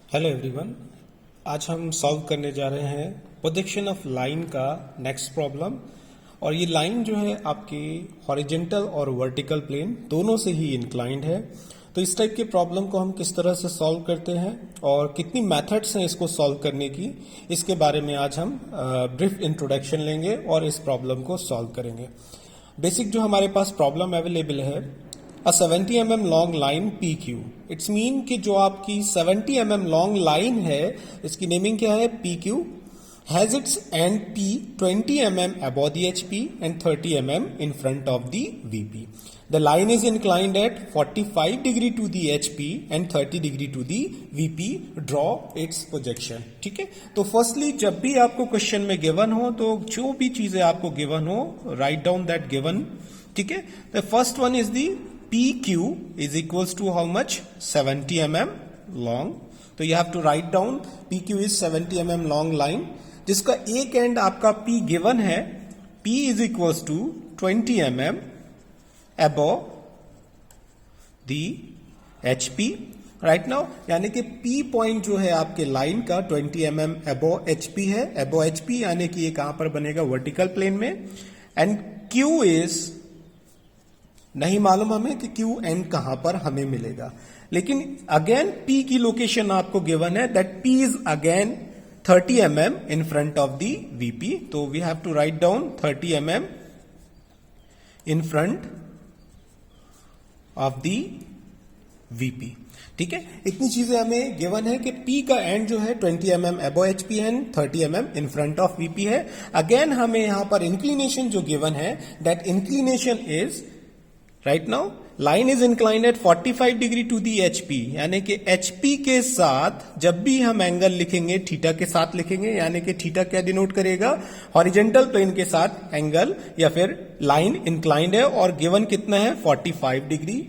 Hello everyone. आज हम solve करने जा रहे हैं प्रोजेक्शन ऑफ लाइन का नेक्स्ट प्रॉब्लम। और ये लाइन जो है आपकी हॉरिजेंटल और वर्टिकल प्लेन दोनों से ही इंक्लाइंड है। तो इस टाइप के प्रॉब्लम को हम किस तरह से सॉल्व करते हैं और कितनी मेथड्स हैं इसको सॉल्व करने की, इसके बारे में आज हम ब्रीफ इंट्रोडक्शन लेंगे और इस प्रॉब्लम को सॉल्व करेंगे। बेसिक जो हमारे पास प्रॉब्लम अवेलेबल है, A 70 mm long line PQ। It's mean कि जो आपकी 70 mm लॉन्ग लाइन है, इसकी नेमिंग क्या है? PQ has its and P 20 mm above the HP and 30 mm in front of the VP. The line is inclined at 45 degree to the HP and 30 degree to the VP. Draw its projection. ठीक है, तो firstly जब भी आपको question में given हो, तो जो भी चीजें आपको गिवन हो, राइट डाउन दैट गिवन। ठीक है, the first one is the PQ is equals to how much? 70 mm long. तो you have to write down PQ is 70 mm long line, जिसका एक एंड आपका P given है। P is equals to 20 mm above the HP right now, यानी कि P point जो है आपके लाइन का 20 mm above HP है। above HP यानी कि ये कहां पर बनेगा? वर्टिकल प्लेन में। एंड Q is नहीं मालूम हमें कि क्यू एंड कहां पर हमें मिलेगा, लेकिन अगेन P की लोकेशन आपको गिवन है, that P is again 30 mm in front of the VP। तो we have to write down 30 mm in front of the VP। ठीक है, इतनी चीजें हमें गिवन है कि P का एंड जो है 20 mm above HP and 30 mm in front of VP है। अगेन हमें यहां पर इंक्लिनेशन जो गिवन है, that inclination is right now line is inclined at 45 degree to the HP, यानी कि HP के साथ जब भी हम एंगल लिखेंगे थीटा के साथ लिखेंगे, यानी कि थीटा क्या डिनोट करेगा? हॉरिजेंटल प्लेन के साथ एंगल, या फिर लाइन इंक्लाइंड है और गिवन कितना है? 45 डिग्री।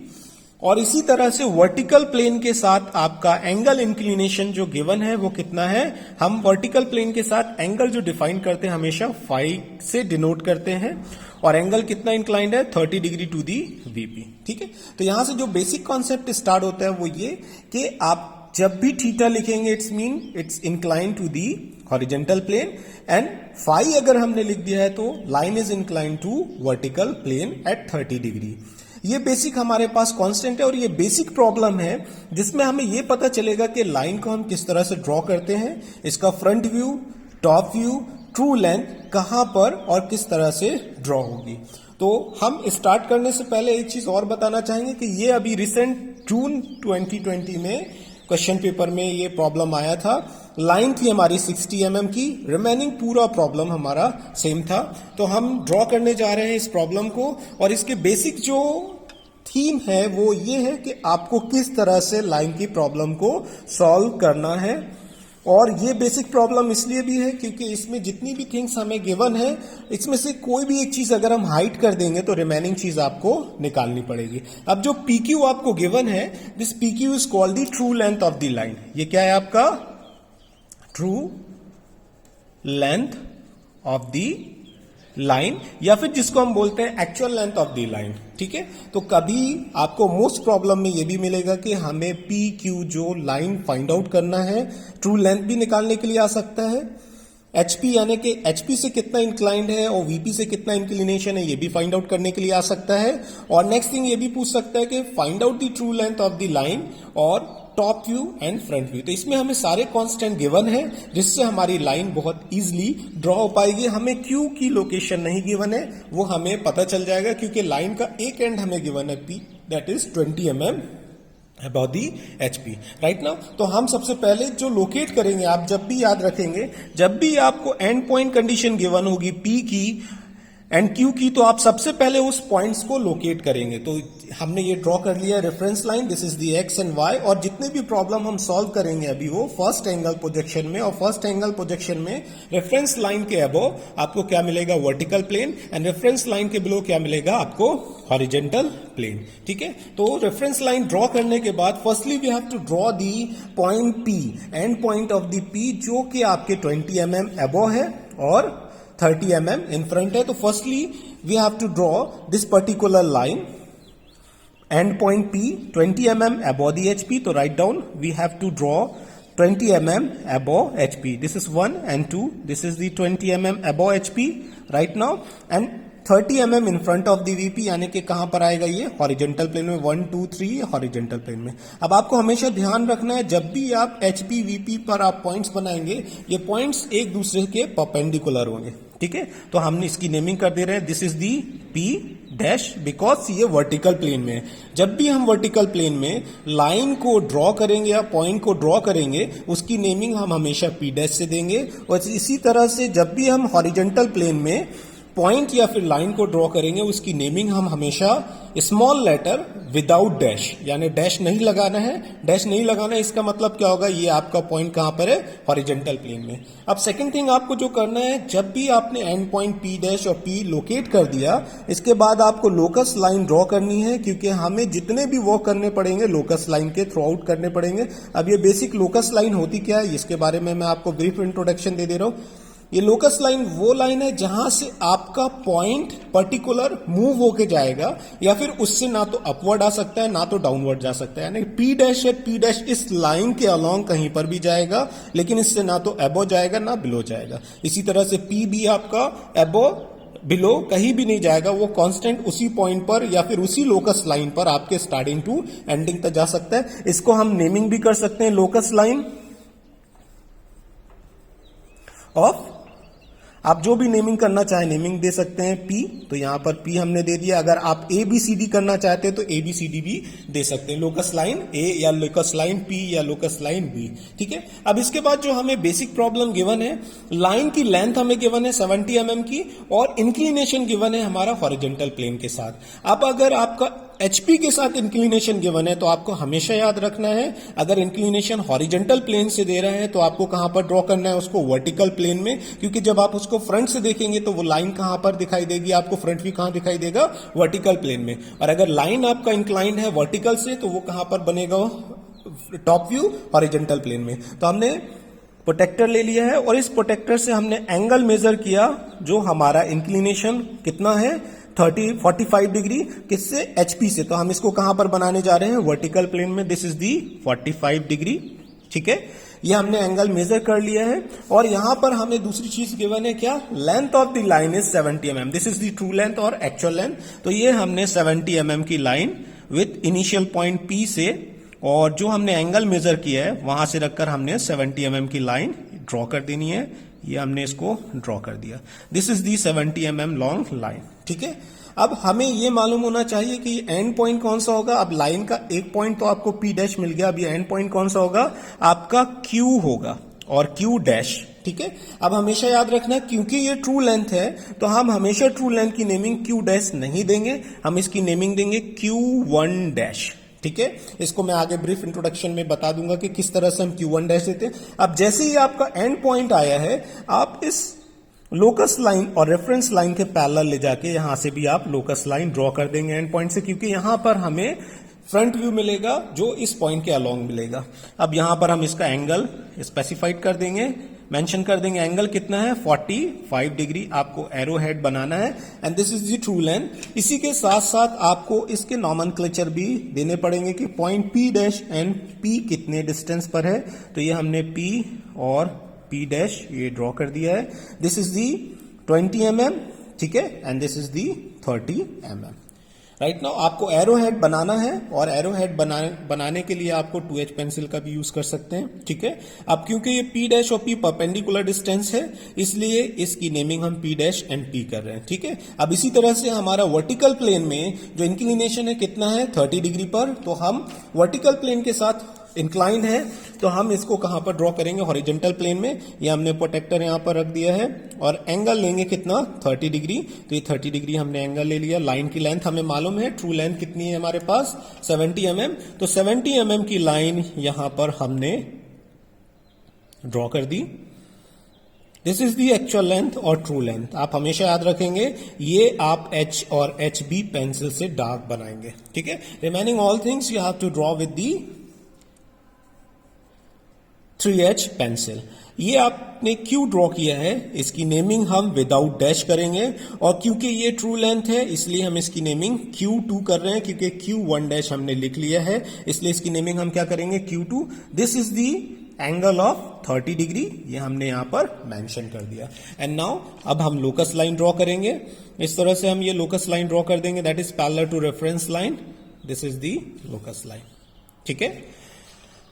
और इसी तरह से वर्टिकल प्लेन के साथ आपका एंगल इंक्लिनेशन जो गिवन है वो कितना है? हम वर्टिकल प्लेन के साथ एंगल जो डिफाइन करते हैं हमेशा फाई से डिनोट करते हैं, और एंगल कितना इंक्लाइंड है? 30 डिग्री टू दी VP। ठीक है, तो यहां से जो बेसिक कॉन्सेप्ट स्टार्ट होता है वो ये कि आप जब भी थीटा लिखेंगे, it's mean it's inclined to the horizontal plane, and phi अगर हमने लिख दिया है तो line is inclined to vertical plane at 30 degree. ये बेसिक हमारे पास कांस्टेंट है, और ये बेसिक प्रॉब्लम है जिसमें हमें ये पता चलेगा कि लाइन को हम किस तरह से ड्रॉ करते हैं, इसका front view, top view, true length कहां पर और किस तरह से ड्रॉ होगी। तो हम स्टार्ट करने से पहले एक चीज और बताना चाहेंगे कि ये अभी रिसेंट जून 2020 में क्वेश्चन पेपर में ये प्रॉब्लम आया था। लाइन थी हमारी 60 mm की, रिमेनिंग पूरा प्रॉब्लम हमारा सेम था। तो हम ड्रॉ करने जा रहे हैं इस प्रॉब्लम को, और इसके बेसिक जो थीम है वो ये है कि आपको किस तरह से लाइन की प्रॉब्लम को सॉल्व करना है। और ये बेसिक प्रॉब्लम इसलिए भी है क्योंकि इसमें जितनी भी थिंग्स हमें गिवन है, इसमें से कोई भी एक चीज अगर हम हाइड कर देंगे तो रिमेनिंग चीज आपको निकालनी पड़ेगी। अब जो PQ आपको गिवन है, this PQ is called the true length of the line. ये क्या है आपका? True length of the line, या फिर जिसको हम बोलते हैं actual length of the line. ठीक है, तो कभी आपको मोस्ट प्रॉब्लम में ये भी मिलेगा कि हमें PQ जो लाइन फाइंड आउट करना है, ट्रू लेंथ भी निकालने के लिए आ सकता है। HP यानी कि HP से कितना इंक्लाइंड है और VP से कितना इंक्लिनेशन है, ये भी फाइंड आउट करने के लिए आ सकता है। और नेक्स्ट थिंग ये भी पूछ सकता है कि find out the true length of the line और top view and front view. तो इसमें हमें सारे कांस्टेंट गिवन है, जिससे हमारी लाइन बहुत इजीली ड्रॉ हो पाएगी। हमें Q की लोकेशन नहीं गिवन है, वो हमें पता चल जाएगा क्योंकि लाइन का एक एंड हमें गिवन है P, that is 20 mm about the HP right now. तो हम सबसे पहले जो लोकेट करेंगे, आप जब भी याद रखेंगे, जब भी आपको एंड पॉइंट कंडीशन गिवन होगी P की एंड Q की, तो आप सबसे पहले उस पॉइंट्स को लोकेट करेंगे। तो हमने ये ड्रॉ कर लिया reference line, this is the X and Y, और जितने भी प्रॉब्लम हम सॉल्व करेंगे अभी वो फर्स्ट एंगल प्रोजेक्शन में, और फर्स्ट एंगल प्रोजेक्शन में रेफरेंस लाइन के अबव आपको क्या मिलेगा? Vertical plane, and reference line के बिलो क्या मिलेगा आपको? Horizontal plane. ठीक है, तो रेफरेंस लाइन ड्रॉ करने के बाद firstly we have to draw the point P, and point of the P जो कि आपके 20 mm अबव है और 30 mm in front है। तो firstly we have to draw this particular line, and point P 20 mm above the HP। तो write down we have to draw 20 mm above HP. This is 1 and 2. This is the 20 mm above HP right now and 30 mm in front of the VP, यानी कि कहां पर आएगा ये horizontal plane में, 1 2 3 horizontal plane में। अब आपको हमेशा ध्यान रखना है जब भी आप HP VP पर आप पॉइंट्स बनाएंगे, ये पॉइंट्स एक दूसरे के परपेंडिकुलर होंगे, ठीक है। तो हमने इसकी नेमिंग कर दे रहे हैं, this is the P dash, because ये वर्टिकल प्लेन में है। जब भी हम वर्टिकल प्लेन में लाइन को ड्रॉ करेंगे या पॉइंट को ड्रॉ करेंगे, उसकी नेमिंग हम हमेशा P डैश से देंगे। और इसी तरह से जब भी हम हॉरिजेंटल प्लेन में पॉइंट या फिर लाइन को ड्रॉ करेंगे, उसकी नेमिंग हम हमेशा स्मॉल लेटर विदाउट डैश, यानी डैश नहीं लगाना है। डैश नहीं लगाना है, इसका मतलब क्या होगा, ये आपका पॉइंट कहां पर है, हॉरिजेंटल प्लेन में। अब सेकंड थिंग आपको जो करना है, जब भी आपने एंड पॉइंट P डैश और P लोकेट कर दिया, इसके बाद आपको लोकस लाइन ड्रॉ करनी है, क्योंकि हमें जितने भी वर्क करने पड़ेंगे लोकस लाइन के थ्रू आउट करने पड़ेंगे। अब ये बेसिक लोकस लाइन होती क्या है, इसके बारे में मैं आपको ब्रीफ इंट्रोडक्शन दे रहा हूं। ये लोकस लाइन वो लाइन है जहां से आपका पॉइंट पर्टिकुलर मूव होके जाएगा, या फिर उससे ना तो अपवर्ड आ सकता है ना तो डाउनवर्ड जा सकता है। यानी P डैश है, P डैश इस लाइन के अलोंग कहीं पर भी जाएगा, लेकिन इससे ना तो अबो जाएगा ना बिलो जाएगा। इसी तरह से P भी आपका अबो बिलो कहीं भी नहीं जाएगा, वो कांस्टेंट उसी पॉइंट पर या फिर उसी लोकस लाइन पर आपके स्टार्टिंग टू एंडिंग तक जा सकता है। इसको हम नेमिंग भी कर सकते हैं, लोकस लाइन ऑफ, आप जो भी नेमिंग करना चाहे नेमिंग दे सकते हैं। P, तो यहां पर P हमने दे दिया। अगर आप ABCD करना चाहते हैं तो ABCD भी दे सकते हैं, लोकस लाइन A या लोकस लाइन P या लोकस लाइन B, ठीक है। अब इसके बाद जो हमें बेसिक प्रॉब्लम गिवन है, लाइन की लेंथ हमें गिवन है 70 mm की, और इंक्लिनेशन गिवन है हमारा हॉरिजेंटल प्लेन के साथ। अब अगर आपका HP के साथ इंक्लिनेशन गिवन है तो आपको हमेशा याद रखना है, अगर इंक्लिनेशन हॉरिजेंटल प्लेन से दे रहा है तो आपको कहां पर ड्रॉ करना है, उसको वर्टिकल प्लेन में, क्योंकि जब आप उसको फ्रंट से देखेंगे तो वो लाइन कहां पर दिखाई देगी, आपको फ्रंट व्यू कहां दिखाई देगा, वर्टिकल प्लेन में। और अगर लाइन आपका इंक्लाइंड है वर्टिकल से तो वो कहां पर बनेगा, टॉप व्यू हॉरिजेंटल प्लेन में। तो हमने प्रोटेक्टर ले लिया है और इस प्रोटेक्टर से हमने एंगल मेजर किया, जो हमारा इंक्लिनेशन कितना है 45 डिग्री, किससे, HP से। तो हम इसको कहां पर बनाने जा रहे हैं, वर्टिकल प्लेन में। दिस इज दी 45 डिग्री, ठीक है। ये हमने एंगल मेजर कर लिया है। और यहां पर हमें दूसरी चीज गिवन है क्या, length of the line is 70 mm। This is the true length और एक्चुअल लेंथ। तो ये हमने 70 mm की line with initial point P से, और जो हमने एंगल मेजर किया है वहां से रखकर हमने 70 mm की लाइन ड्रॉ कर देनी है। ये हमने इसको ड्रॉ कर दिया। This is the 70 mm long line, ठीक है। अब हमें ये मालूम होना चाहिए कि एंड पॉइंट कौन सा होगा। अब लाइन का एक पॉइंट तो आपको P डैश मिल गया, अब ये एंड पॉइंट कौन सा होगा, आपका Q होगा और Q डैश, ठीक है। अब हमेशा याद रखना, क्योंकि ये ट्रू लेंथ है तो हम हमेशा ट्रू लेंथ की नेमिंग Q डैश नहीं देंगे, हम इसकी नेमिंग देंगे Q1 डैश, ठीक है। इसको मैं आगे ब्रीफ इंट्रोडक्शन में बता दूंगा कि किस तरह से हम Q1 डैश देते हैं। अब जैसे ही आपका एंड पॉइंट आया है, आप इस लोकस लाइन और रेफरेंस लाइन के पैरेलल ले जाके यहां से भी आप लोकस लाइन ड्रॉ कर देंगे एंड पॉइंट से, क्योंकि यहां पर हमें फ्रंट व्यू मिलेगा जो इस पॉइंट के अलोंग मिलेगा। अब यहां पर हम इसका एंगल स्पेसिफाइड कर देंगे, मेंशन कर देंगे। एंगल कितना है, 45 डिग्री आपको एरो हेड बनाना है, and this is the true length. इसी के साथ साथ आपको इसके नॉमेनक्लेचर भी देने पड़ेंगे कि point P dash and P कितने डिस्टेंस पर है। तो ये हमने P और P डैश ये ड्रॉ कर दिया है। दिस इज दी 20 mm, ठीक है, and this is the 30 mm। Right now आपको एरो हेड बनाना है, और एरो हेड बनाने के लिए आपको 2H पेंसिल का भी यूज कर सकते हैं, ठीक है। अब क्योंकि ये P डैश और P परपेंडिकुलर डिस्टेंस है, इसलिए इसकी नेमिंग हम P डैश एंड P कर रहे हैं, ठीक है। अब इसी तरह से हमारा वर्टिकल प्लेन में जो इंक्लिनेशन है कितना है, 30 डिग्री पर, तो हम वर्टिकल प्लेन के साथ इंक्लाइन है तो हम इसको कहां पर ड्रॉ करेंगे, हॉरिजेंटल प्लेन में। ये हमने प्रोटेक्टर यहां पर रख दिया है, और एंगल लेंगे कितना, 30 डिग्री। तो ये 30 डिग्री हमने एंगल ले लिया। लाइन की लेंथ हमें मालूम है, ट्रू लेंथ कितनी है हमारे पास, 70 mm। तो 70 mm की लाइन यहां पर हमने ड्रॉ कर दी। This is the actual length और ट्रू लेंथ। आप हमेशा याद रखेंगे, ये आप H और HB पेंसिल से डार्क बनाएंगे, ठीक है। Remaining all things you have to draw with the 3H pencil. ये आपने Q ड्रॉ किया है, इसकी नेमिंग हम विदाउट डैश करेंगे, और क्योंकि ये ट्रू लेंथ है इसलिए हम इसकी नेमिंग Q2 कर रहे हैं, क्योंकि Q1 डैश हमने लिख लिया है, इसलिए इसकी नेमिंग हम क्या करेंगे, Q2। This is the angle of 30 degree, ये हमने यहां पर मेंशन कर दिया। एंड नाउ अब हम लोकस लाइन ड्रॉ करेंगे। इस तरह से हम ये लोकस लाइन ड्रॉ कर देंगे, that is parallel to reference line, this is the locus line. ठीक है,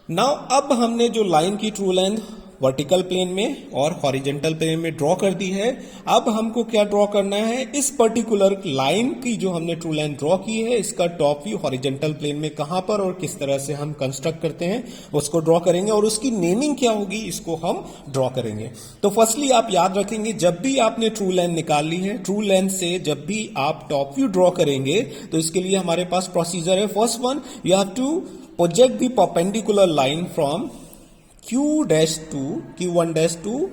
नाउ अब हमने जो लाइन की ट्रू लेंथ वर्टिकल प्लेन में और हॉरिजॉन्टल प्लेन में ड्रॉ कर दी है, अब हमको क्या ड्रॉ करना है, इस पर्टिकुलर लाइन की जो हमने ट्रू लेंथ ड्रॉ की है, इसका टॉप व्यू हॉरिजॉन्टल प्लेन में कहां पर और किस तरह से हम कंस्ट्रक्ट करते हैं उसको ड्रॉ करेंगे, और उसकी नेमिंग क्या होगी इसको हम ड्रॉ करेंगे। तो फर्स्टली आप याद रखेंगे, जब भी आपने ट्रू लेंथ निकाल ली है, ट्रू लेंथ से जब भी आप टॉप व्यू ड्रॉ करेंगे तो इसके लिए हमारे पास प्रोसीजर है। First one, you have to project the perpendicular line from Q1 to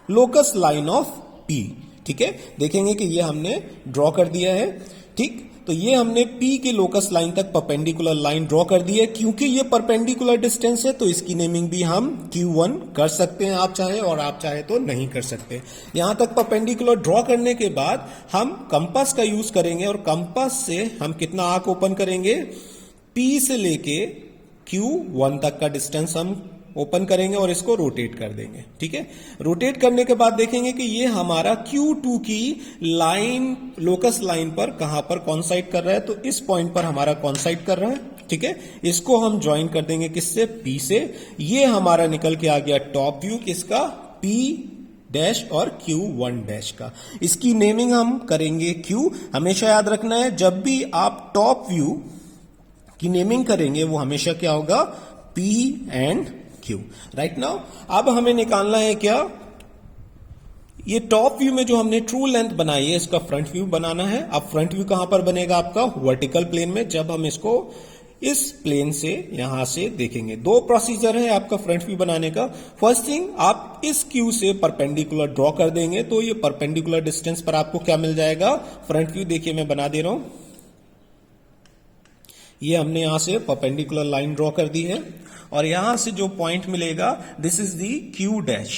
locus line of P। ठीक है, देखेंगे कि ये हमने ड्रॉ कर दिया है। ठीक, तो ये हमने P के लोकस लाइन तक परपेंडिकुलर लाइन ड्रॉ कर दी है। क्योंकि ये परपेंडिकुलर डिस्टेंस है तो इसकी नेमिंग भी हम Q1 कर सकते हैं आप चाहे, और आप चाहे तो नहीं कर सकते। यहां तक परपेंडिकुलर ड्रॉ करने के बाद हम कंपास का यूज करेंगे, और कंपास से हम कितना आर्क ओपन करेंगे, P से लेके Q1 तक का डिस्टेंस हम ओपन करेंगे और इसको रोटेट कर देंगे। ठीक है, रोटेट करने के बाद देखेंगे कि ये हमारा Q2 की लाइन लोकस लाइन पर कहां पर कॉन्साइड कर रहा है, तो इस पॉइंट पर हमारा कॉन्साइड कर रहा है। ठीक है, इसको हम ज्वाइन कर देंगे किससे, P से। ये हमारा निकल के आ गया टॉप व्यू किसका, P डैश और Q1 डैश का। इसकी नेमिंग हम करेंगे Q। हमेशा याद रखना है, जब भी आप टॉप व्यू की नेमिंग करेंगे वो हमेशा क्या होगा, P and Q। Right now अब हमें निकालना है क्या, ये टॉप व्यू में जो हमने ट्रू लेंथ बनाई है इसका फ्रंट व्यू बनाना है। अब फ्रंट व्यू कहां पर बनेगा आपका, वर्टिकल प्लेन में। जब हम इसको इस प्लेन से यहां से देखेंगे, दो प्रोसीजर है आपका फ्रंट व्यू बनाने का। फर्स्ट थिंग, आप इस Q से परपेंडिकुलर ड्रॉ कर देंगे तो ये परपेंडिकुलर डिस्टेंस पर आपको क्या मिल जाएगा, फ्रंट व्यू। देखिए मैं बना दे रहा हूं, ये हमने यहां से परपेंडिकुलर लाइन ड्रॉ कर दी है, और यहां से जो पॉइंट मिलेगा this is the Q dash.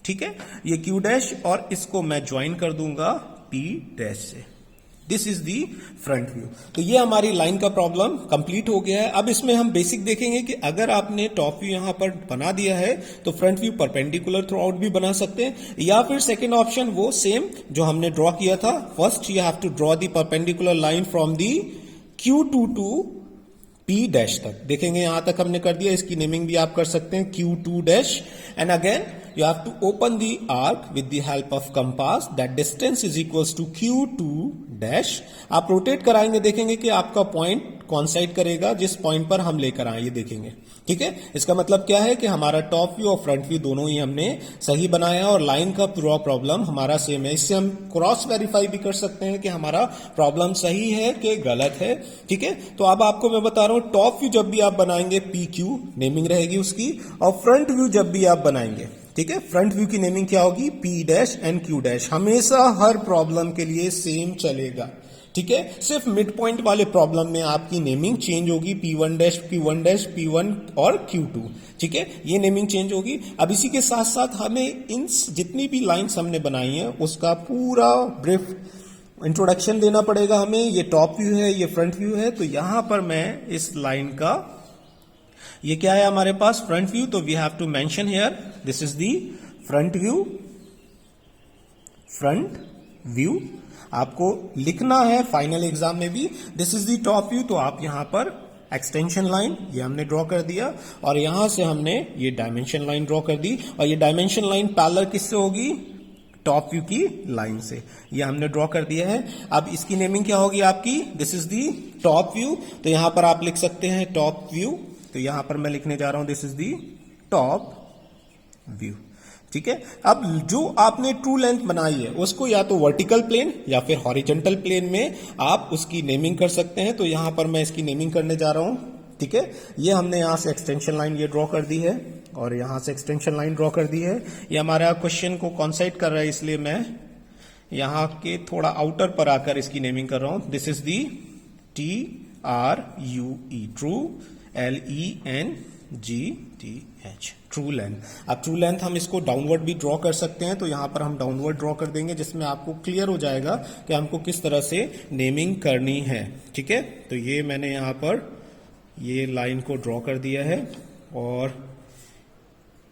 ठीक है, ये Q डैश, और इसको मैं ज्वाइन कर दूंगा P डैश से। This is the front view. तो ये हमारी लाइन का प्रॉब्लम कंप्लीट हो गया है। अब इसमें हम बेसिक देखेंगे कि अगर आपने टॉप व्यू यहां पर बना दिया है तो front view perpendicular through out भी बना सकते हैं, या फिर सेकेंड ऑप्शन वो सेम जो हमने ड्रॉ किया था। First you have to draw the perpendicular line from the Q2 to P dash तक। देखेंगे यहां तक हमने कर दिया, इसकी नेमिंग भी आप कर सकते हैं Q2 dash. And again you have to open the arc with the help of compass, that distance is equals to Q2 dash। आप रोटेट कराएंगे, देखेंगे कि आपका पॉइंट कॉन्साइड करेगा जिस पॉइंट पर हम लेकर आए, ये देखेंगे। ठीक है, इसका मतलब क्या है कि हमारा टॉप व्यू और फ्रंट व्यू दोनों ही हमने सही बनाया, और लाइन का पूरा प्रॉब्लम हमारा सेम है। इससे हम क्रॉस वेरीफाई भी कर सकते हैं कि हमारा प्रॉब्लम सही है कि गलत है। ठीक है, तो अब आपको मैं बता रहा हूं, टॉप व्यू जब भी आप बनाएंगे PQ नेमिंग रहेगी उसकी, और फ्रंट व्यू जब भी आप बनाएंगे, ठीक है, फ्रंट व्यू की नेमिंग क्या होगी, P dash and Q dash. हमेशा हर प्रॉब्लम के लिए सेम चलेगा। ठीक है, सिर्फ मिड पॉइंट वाले प्रॉब्लम में आपकी नेमिंग चेंज होगी, P1 dash, Q1 dash, P1 और Q2। ठीक है, ये नेमिंग चेंज होगी। अब इसी के साथ साथ हमें इन जितनी भी लाइंस हमने बनाई हैं उसका पूरा ब्रीफ इंट्रोडक्शन देना पड़ेगा हमें। ये टॉप व्यू है, ये फ्रंट व्यू है, तो यहां पर मैं इस लाइन का, ये क्या है हमारे पास, फ्रंट व्यू, तो we have to mention here this is the front view. Front view आपको लिखना है फाइनल एग्जाम में भी, this is the top view. तो आप यहां पर एक्सटेंशन लाइन ये हमने ड्रॉ कर दिया, और यहां से हमने ये डायमेंशन लाइन ड्रॉ कर दी, और ये डायमेंशन लाइन पैरेलल किससे होगी, टॉप व्यू की लाइन से। ये हमने ड्रॉ कर दिया है। अब इसकी नेमिंग क्या होगी आपकी, this is the top view. तो यहां पर आप लिख सकते हैं टॉप व्यू, तो यहां पर मैं लिखने जा रहा हूं this is the top view. ठीक है, अब जो आपने ट्रू लेंथ बनाई है उसको या तो वर्टिकल प्लेन या फिर हॉरिजॉन्टल प्लेन में आप उसकी नेमिंग कर सकते हैं। तो यहां पर मैं इसकी नेमिंग करने जा रहा हूं। ठीक है, ये हमने यहां से एक्सटेंशन लाइन ये ड्रॉ कर दी है, और यहां से एक्सटेंशन लाइन ड्रॉ कर दी है। ये हमारा क्वेश्चन को कॉन्साइड कर रहा है, इसलिए मैं यहां के थोड़ा आउटर पर आकर इसकी नेमिंग कर रहा हूं। This is the TRUE, true, LENGTH, true length. अब ट्रू लेंथ हम इसको डाउनवर्ड भी ड्रॉ कर सकते हैं, तो यहां पर हम डाउनवर्ड ड्रॉ कर देंगे, जिसमें आपको क्लियर हो जाएगा कि हमको किस तरह से नेमिंग करनी है। ठीक है, तो ये मैंने यहां पर ये लाइन को ड्रॉ कर दिया है, और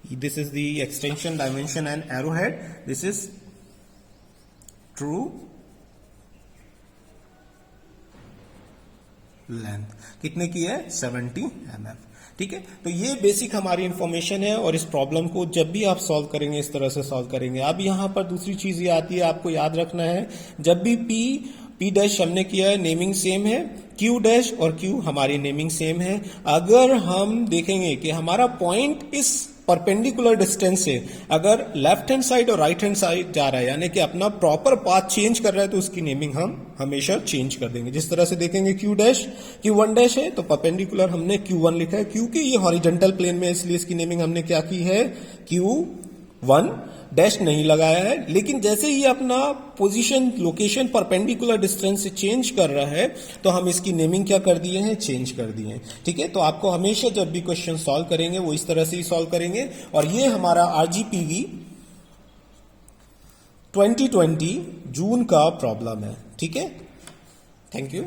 This is the extension dimension and arrowhead. This is true length. कितने की है? 70 mm. ठीक है, तो ये बेसिक हमारी इंफॉर्मेशन है और इस प्रॉब्लम को जब भी आप सॉल्व करेंगे इस तरह से सॉल्व करेंगे. अब यहां पर दूसरी चीज ये आती है, आपको याद रखना है, जब भी P डैश हमने किया है नेमिंग सेम है, Q डैश और Q हमारी नेमिंग सेम है. अगर हम देखेंगे कि हमारा पॉइंट इस परपेंडिकुलर डिस्टेंस से अगर लेफ्ट हैंड साइड और राइट हैंड साइड जा रहा है, यानी कि अपना प्रॉपर पाथ चेंज कर रहा है, तो उसकी नेमिंग हम हमेशा चेंज कर देंगे. जिस तरह से देखेंगे Q डैश Q1 डैश है तो परपेंडिकुलर हमने Q1 लिखा है, क्योंकि ये हॉरिजॉन्टल प्लेन में, इसलिए इसकी नेमिंग हमने क्या की है? Q1 डैश नहीं लगाया है. लेकिन जैसे ही अपना पोजीशन लोकेशन परपेंडिकुलर डिस्टेंस से चेंज कर रहा है तो हम इसकी नेमिंग क्या कर दिए हैं? चेंज कर दिए हैं. ठीक है, तो आपको हमेशा जब भी क्वेश्चन सॉल्व करेंगे वो इस तरह से ही सॉल्व करेंगे. और ये हमारा RGPV 2020 जून का प्रॉब्लम है. ठीक है, थैंक यू.